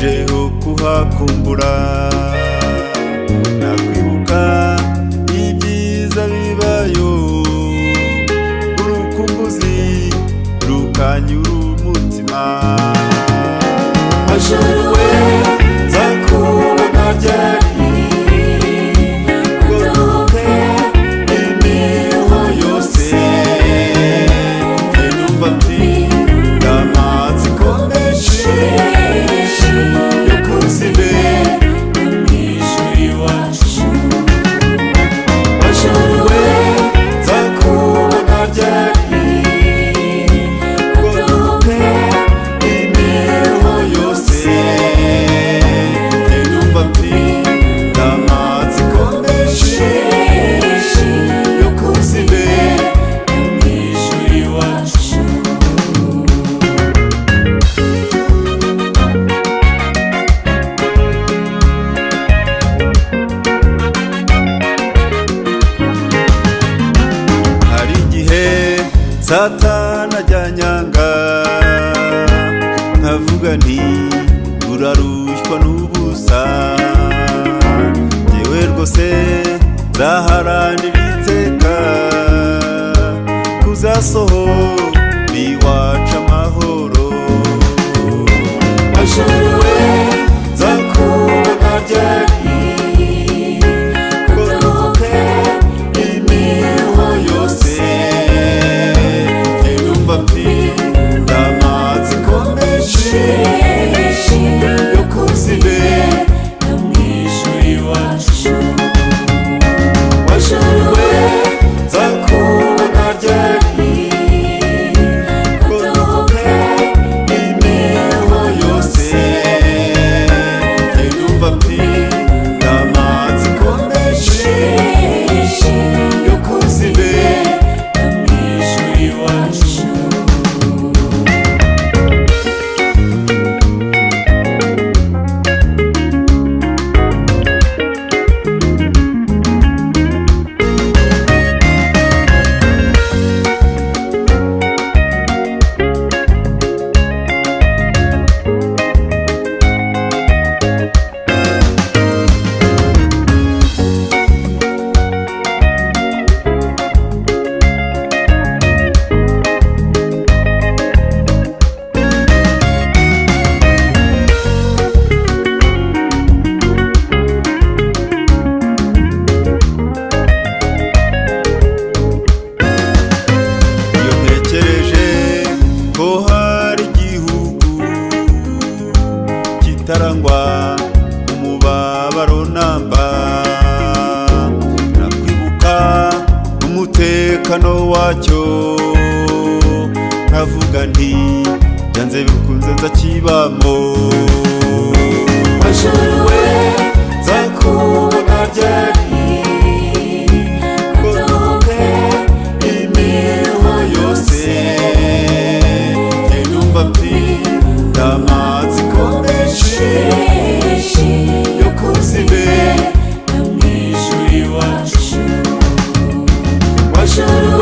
narushijeho kuhakumbura, nakwibuka ibyiza bibayo, urukumbuzi rukanyura umutima. Majoro we nzakubona ryari, ngoruke imiho yose, numva mfite amatsiko menshi yo kuzibe umwijuru iwacu. Majoro we nzakubona ryari, ngoruke imiho yose, numva mfite amatsiko menshi yo kuzibe umwijuru iwacu. Hari igihe Satani ajyanyanga, nkavuga nti urarushywa n'ubusa, njyewe rwose nzaharanira iteka kuzasohora iwacu amahoro. Majoro we nzakubona ryari, ngoruke imiho yose, numva mfite amatsiko menshi yo kuzibe umwijuru iwacu. Majoro we nzakubona ryari, ngoruke imiho yose, numva mfite amatsiko menshi yo kuzibe umwijuru iwacu. Iyo ntekereje ko hari igihugu kitarangwa umubabaro namba, nakwibuka umutekano wacyo, nkavuga nti byanze bikunze nzakibamo. Majoro we nzakubona ryari, ngoruke imiho yose, numva mfite amatsiko menshi yo kuzibe umwijuru iwacu. Majoro